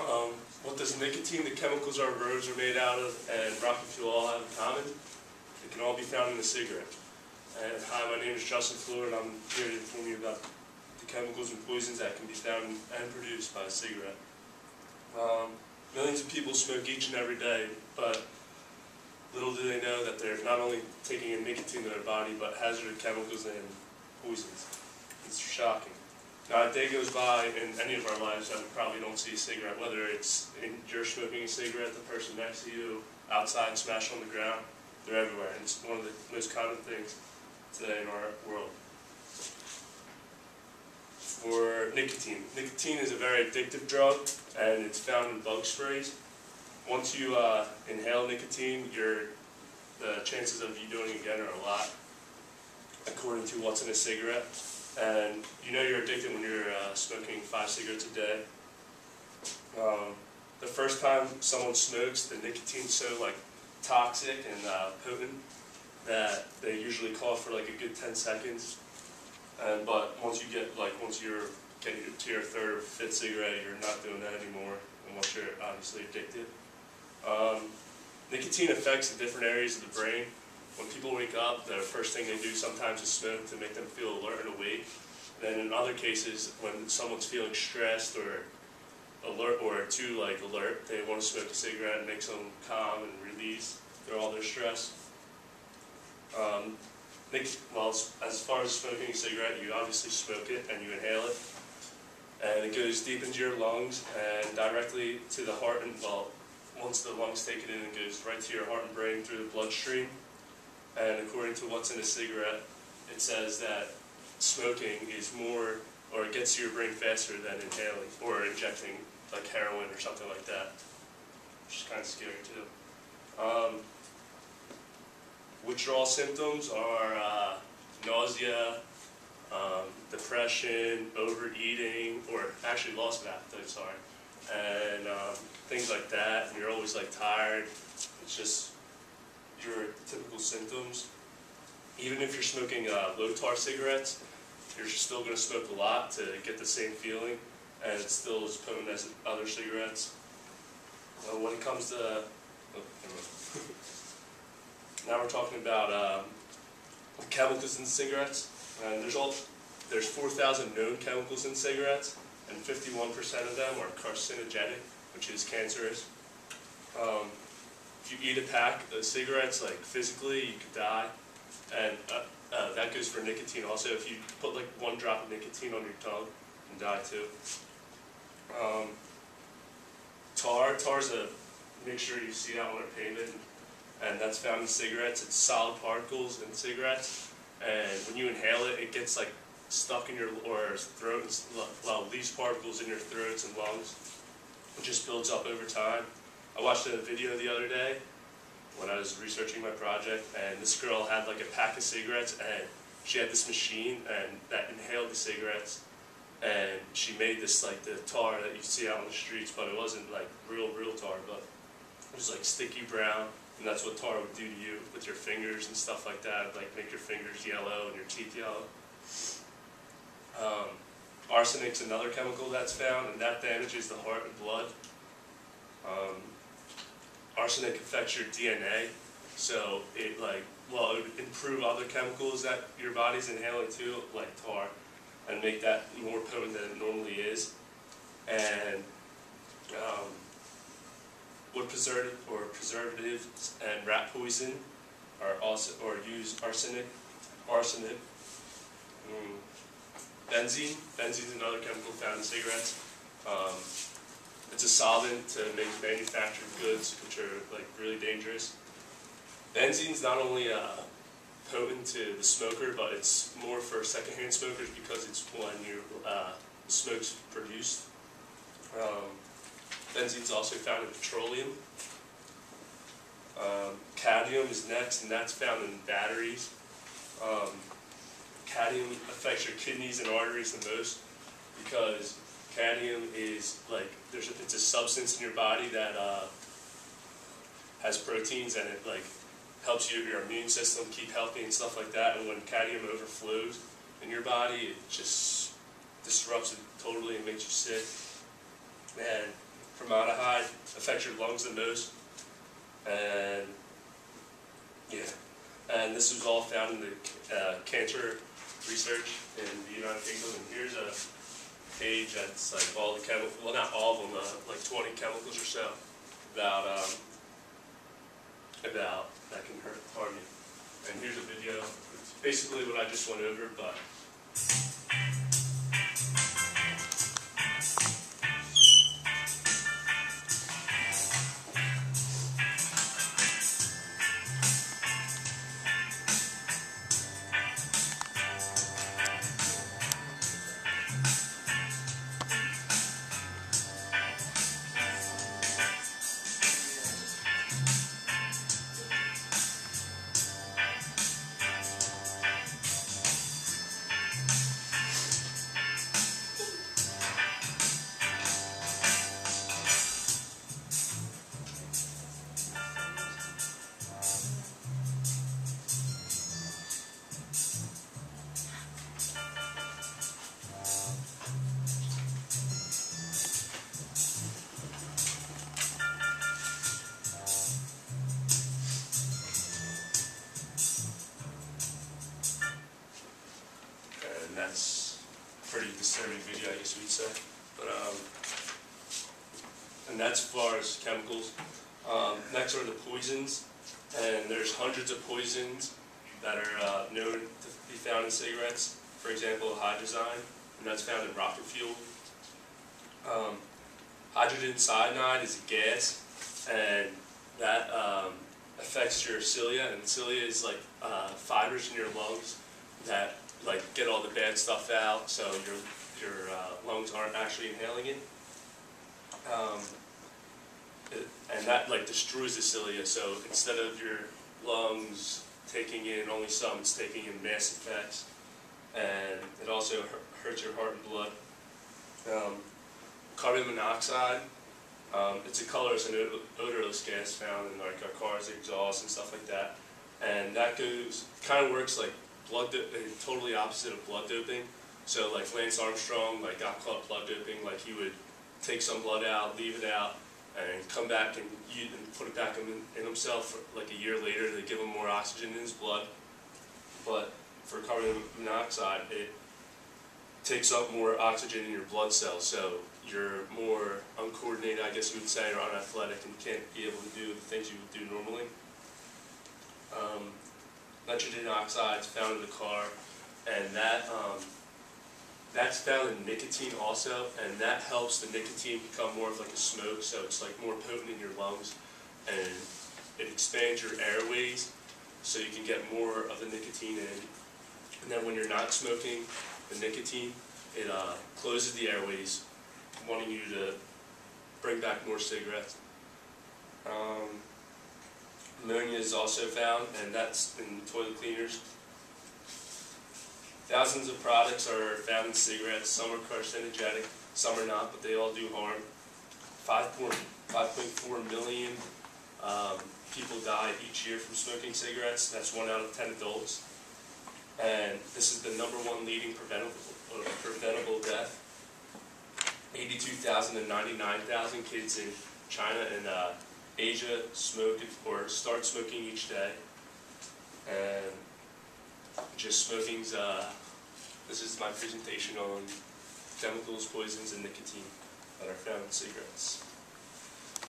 What does nicotine, the chemicals our roads are made out of, and rocket fuel all have in common? It can all be found in a cigarette. And hi, my name is Justin Fleur, and I'm here to inform you about the chemicals and poisons that can be found and produced by a cigarette. Millions of people smoke each and every day, but little do they know that they're not only taking in nicotine to their body, but hazardous chemicals and poisons. It's shocking. Not a day goes by in any of our lives that we probably don't see a cigarette, whether it's you're smoking a cigarette, the person next to you, outside, smashed on the ground. They're everywhere, and it's one of the most common things today in our world. For nicotine. Nicotine is a very addictive drug, and it's found in bug sprays. Once you inhale nicotine, the chances of you doing it again are a lot, according to what's in a cigarette. And you know you're addicted when you're smoking 5 cigarettes a day. The first time someone smokes, the nicotine's so toxic and potent that they usually cough for a good 10 seconds. But once you're getting to your 3rd or 5th cigarette, you're not doing that anymore, unless you're obviously addicted. Nicotine affects the different areas of the brain. When people wake up, the first thing they do sometimes is smoke to make them feel alert and awake. Then in other cases, when someone's feeling stressed or alert or too alert, they want to smoke a cigarette and makes them calm and release all their stress. Well, as far as smoking a cigarette, you obviously smoke it and you inhale it, and it goes deep into your lungs and directly to the heart. And once the lungs take it in, it goes right to your heart and brain through the bloodstream. And according to what's in a cigarette, it says that smoking is more, or it gets to your brain faster than inhaling or injecting heroin or something like that, which is kind of scary too. Withdrawal symptoms are nausea, depression, overeating, or actually loss of appetite, sorry, and things like that. And you're always tired. It's just your typical symptoms. Even if you're smoking low-tar cigarettes, you're still going to smoke a lot to get the same feeling, and it's still as potent as other cigarettes. When it comes to now we're talking about chemicals in cigarettes, and there's 4,000 known chemicals in cigarettes, and 51% of them are carcinogenic, which is cancerous. If you eat a pack of cigarettes, physically, you could die, and that goes for nicotine also. If you put 1 drop of nicotine on your tongue, you can die too. Tar's a mixture you see out on a pavement, and that's found in cigarettes. It's solid particles in cigarettes, and when you inhale it, it gets stuck in your throat, leaves particles in your throats and lungs. It just builds up over time. I watched a video the other day when I was researching my project, and this girl had a pack of cigarettes, and she had this machine that inhaled the cigarettes, and she made this the tar that you see out on the streets, but it wasn't real tar, but it was sticky brown, and that's what tar would do to you with your fingers and stuff like that, make your fingers yellow and your teeth yellow. Arsenic's another chemical that's found, and that damages the heart and blood. Arsenic affects your DNA, so it it would improve other chemicals that your body's inhaling too, like tar, and make that more potent than it normally is. And wood preservatives and rat poison are also use arsenic. Benzene. Benzene is another chemical found in cigarettes. It's a solvent to make manufactured goods, which are really dangerous. Benzene's not only potent to the smoker, but it's more for secondhand smokers because it's when the smoke's produced. Benzene's also found in petroleum. Cadmium is next, and that's found in batteries. Cadmium affects your kidneys and arteries the most because cadmium is it's a substance in your body that has proteins, and it helps your immune system keep healthy and stuff like that. And when cadmium overflows in your body, it just disrupts it totally and makes you sick. And formaldehyde affects your lungs the most. And yeah, and this was all found in the cancer research in the United Kingdom. And here's a page that's like all the chemicals, well not all of them, like 20 chemicals or so about that can harm you. And here's a video. It's basically what I just went over, but that's a pretty disturbing video, I guess you'd say. But and that's as far as chemicals. Next are the poisons, and there's hundreds of poisons that are known to be found in cigarettes. For example, hydrazine, and that's found in rocket fuel. Hydrogen cyanide is a gas, and that affects your cilia, and cilia is like fibers in your lungs that like get all the bad stuff out, so your lungs aren't actually inhaling it. And that like destroys the cilia, so instead of your lungs taking in only some, it's taking in mass effects, and it also hurts your heart and blood. Carbon monoxide, it's a colorless and odorless gas found in like our cars, exhaust and stuff like that, and that kind of works like totally opposite of blood doping. So like Lance Armstrong got caught blood doping, like he would take some blood out, leave it out, and come back and put it back in himself like a year later to give him more oxygen in his blood. But for carbon monoxide, it takes up more oxygen in your blood cells, so you're more uncoordinated, I guess you would say, or unathletic, and can't be able to do the things you would do normally. Nitrogen oxide is found in the car, and that's found in nicotine also, and that helps the nicotine become more of like a smoke, so it's like more potent in your lungs, and it expands your airways, so you can get more of the nicotine in. And then when you're not smoking the nicotine, it closes the airways, wanting you to bring back more cigarettes. Ammonia is also found, and that's in toilet cleaners. Thousands of products are found in cigarettes. Some are carcinogenic, some are not, but they all do harm. 5.4 million people die each year from smoking cigarettes. That's 1 out of 10 adults. And this is the #1 leading preventable death. 82,000 to 99,000 kids in China and Asia smoke or start smoking each day. And just smoking's, this is my presentation on chemicals, poisons, and nicotine that are found in cigarettes.